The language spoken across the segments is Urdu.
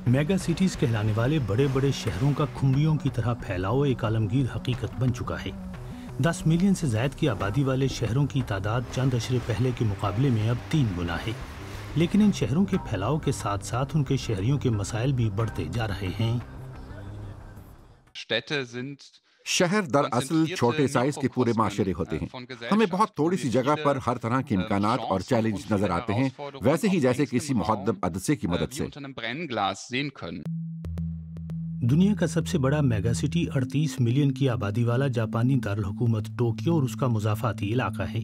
میگا سٹیز کہلانے والے بڑے بڑے شہروں کا کھمبیوں کی طرح پھیلاؤ ایک عالمگیر حقیقت بن چکا ہے۔ 10 ملین سے زائد کی آبادی والے شہروں کی تعداد چند عشرے پہلے کے مقابلے میں اب 3 گنا ہے، لیکن ان شہروں کے پھیلاؤ کے ساتھ ساتھ ان کے شہریوں کے مسائل بھی بڑھتے جا رہے ہیں۔ شہر دراصل چھوٹے سائز کے پورے معاشرے ہوتے ہیں۔ ہمیں بہت تھوڑی سی جگہ پر ہر طرح کے امکانات اور چیلنج نظر آتے ہیں، ویسے ہی جیسے کسی محدب عدسے کی مدد سے۔ دنیا کا سب سے بڑا میگا سٹی 38 ملین کی آبادی والا جاپانی دارالحکومت ٹوکیو اور اس کا مضافاتی علاقہ ہے۔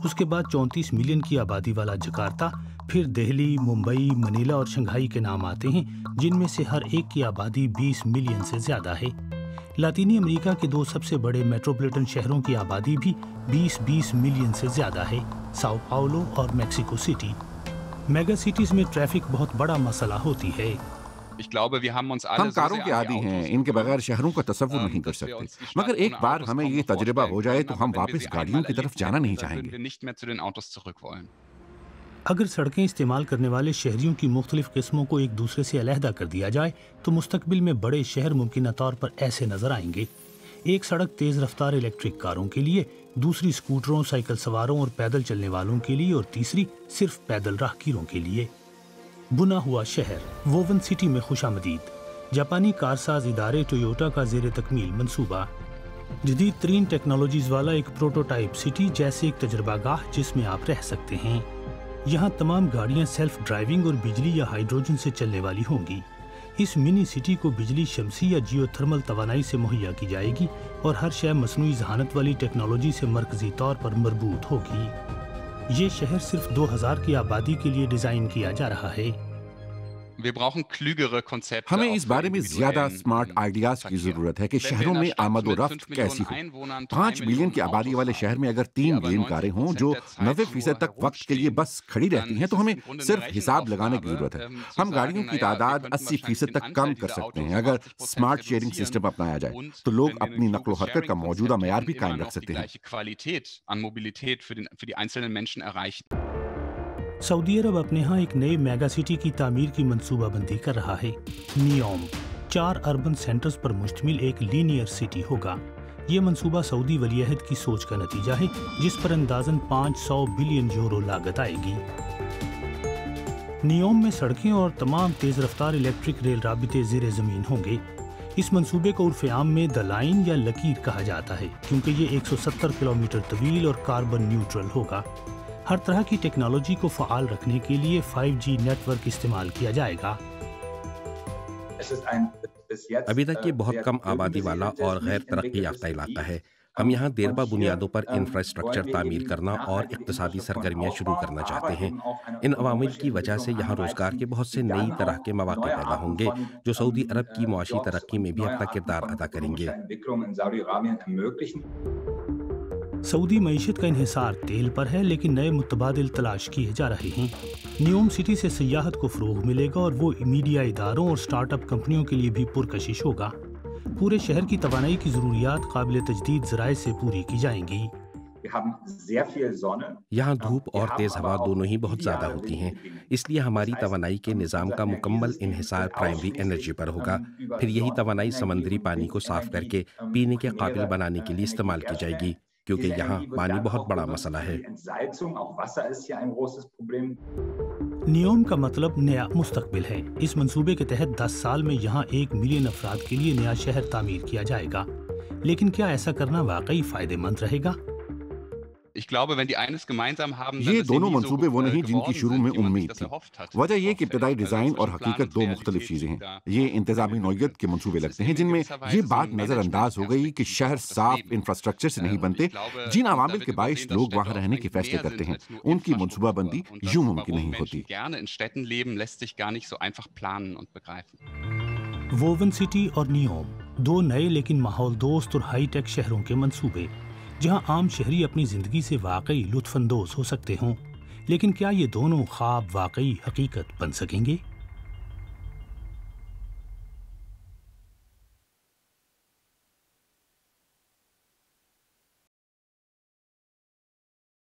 اس کے بعد 34 ملین کی آبادی والا جکارتہ، پھر دہلی، ممبئی، منیلا اور شنگھائی کے نام آتے ہیں، جن میں سے ہر ایک کی آبادی 20 ملین سے زیادہ ہے۔ لاطینی امریکہ کے 2 سب سے بڑے میٹروپولیٹن شہروں کی آبادی بھی 20 ملین سے زیادہ ہے، ساؤ پاؤلو اور میکسیکو سٹی۔ میگا سٹیز میں ٹریفک بہت بڑا مسئلہ ہوتی ہے۔ ہم کاروں کے عادی ہیں، ان کے بغیر شہروں کا تصور نہیں کر سکتے، مگر ایک بار ہمیں یہ تجربہ ہو جائے تو ہم واپس گاڑیوں کی طرف جانا نہیں چاہیں گے۔ اگر سڑکیں استعمال کرنے والے شہریوں کی مختلف قسموں کو ایک دوسرے سے علیحدہ کر دیا جائے تو مستقبل میں بڑے شہر ممکنہ طور پر ایسے نظر آئیں گے۔ ایک سڑک تیز رفتار الیکٹرک کاروں کے لیے، دوسری اسکوٹروں، سائیکل سواروں اور پیدل چلنے والوں کے لیے، اور تیسری صرف پیدل راہگیروں کے لیے۔ بنا ہوا شہر ووون سٹی میں خوش آمدید۔ جاپانی کارساز ادارے ٹویوٹا کا زیر تکمیل منصوبہ۔ جدید ترین ٹیکنالوجیز والا ایک پروٹوٹائپ سٹی جیسے ایک تجربہ گاہ جس میں آپ رہ سکتے ہیں۔ یہاں تمام گاڑیاں سیلف ڈرائیونگ اور بجلی یا ہائیڈروجن سے چلنے والی ہوں گی۔ اس منی سٹی کو بجلی شمسی یا جیو تھرمل توانائی سے مہیا کی جائے گی اور ہر شے مصنوعی ذہانت والی ٹیکنالوجی سے مرکزی طور پر مربوط ہوگی۔ یہ شہر صرف 2000 کی آبادی کے لیے ڈیزائن کیا جا رہا ہے۔ ہمیں اس بارے میں زیادہ اسمارٹ آئیڈیاز کی ضرورت ہے کہ شہروں میں آمد و رفت کیسی ہو۔ 5 ملین کی آبادی والے شہر میں اگر 3 ملین کاریں ہوں جو 90% تک وقت کے لیے بس کھڑی رہتی ہیں تو ہمیں صرف حساب لگانے کی ضرورت ہے۔ ہم گاڑیوں کی تعداد 80% تک کم کر سکتے ہیں۔ اگر اسمارٹ شیئرنگ سسٹم اپنایا جائے تو لوگ اپنی نقل و حرکت کا موجودہ معیار بھی قائم رکھ سکتے ہیں۔ سعودی عرب اپنے ہاں ایک نئے میگا سٹی کی تعمیر کی منصوبہ بندی کر رہا ہے۔ نیوم 4 اربن سینٹرز پر مشتمل ایک لینئر سٹی ہوگا۔ یہ منصوبہ سعودی ولی عہد کی سوچ کا نتیجہ ہے جس پر اندازاً 500 بلین یورو لاگت آئے گی۔ نیوم میں سڑکیں اور تمام تیز رفتار الیکٹرک ریل رابطے زیر زمین ہوں گے۔ اس منصوبے کو عرف عام میں دی لائن یا لکیر کہا جاتا ہے کیونکہ یہ 170 کلومیٹر طویل اور کاربن نیوٹرل ہوگا۔ ہر طرح کی ٹیکنالوجی کو فعال رکھنے کے لیے 5G نیٹ ورک استعمال کیا جائے گا۔ ابھی تک یہ بہت کم آبادی والا اور غیر ترقی یافتہ علاقہ ہے۔ ہم یہاں دیرپا بنیادوں پر انفراسٹرکچر تعمیر کرنا اور اقتصادی سرگرمیاں شروع کرنا چاہتے ہیں۔ ان عوامل کی وجہ سے یہاں روزگار کے بہت سے نئی طرح کے مواقع پیدا ہوں گے جو سعودی عرب کی معاشی ترقی میں بھی اپنا کردار ادا کریں گے۔ سعودی معیشت کا انحصار تیل پر ہے لیکن نئے متبادل تلاش کیے جا رہے ہیں۔ نیوم سٹی سے سیاحت کو فروغ ملے گا اور وہ میڈیا اداروں اور سٹارٹ اپ کمپنیوں کے لیے بھی پرکشش ہوگا۔ پورے شہر کی توانائی کی ضروریات قابل تجدید ذرائع سے پوری کی جائیں گی۔ یہاں دھوپ اور تیز ہوا دونوں ہی بہت زیادہ ہوتی ہیں، اس لیے ہماری توانائی کے نظام کا مکمل انحصار پرائمری انرجی پر ہوگا۔ پھر یہی توانائی سمندری پانی کو صاف کر کے پینے کے قابل بنانے کے لیے استعمال کی جائے گی، کیونکہ یہاں پانی بہت بڑا مسئلہ ہے۔ نیوم کا مطلب نیا مستقبل ہے۔ اس منصوبے کے تحت 10 سال میں یہاں 1 ملین افراد کے لیے نیا شہر تعمیر کیا جائے گا۔ لیکن کیا ایسا کرنا واقعی فائدہ مند رہے گا؟ یہ دونوں منصوبے وہ نہیں جن کی شروع میں امید تھی۔ وجہ یہ کہ ابتدائی ڈیزائن اور حقیقت 2 مختلف چیزیں ہیں۔ یہ انتظامی نوعیت کے منصوبے لگتے ہیں جن میں یہ بات نظر انداز ہو گئی کہ شہر صاف انفراسٹرکچر سے نہیں بنتے۔ جن عوامل کے باعث لوگ وہاں رہنے کے فیصلے کرتے ہیں ان کی منصوبہ بندی یوں ممکن نہیں ہوتی۔ ووون سٹی اور نیوم 2 نئے لیکن ماحول دوست اور ہائی ٹیک شہروں کے منصوبے جہاں عام شہری اپنی زندگی سے واقعی لطف اندوز ہو سکتے ہوں، لیکن کیا یہ دونوں خواب واقعی حقیقت بن سکیں گے؟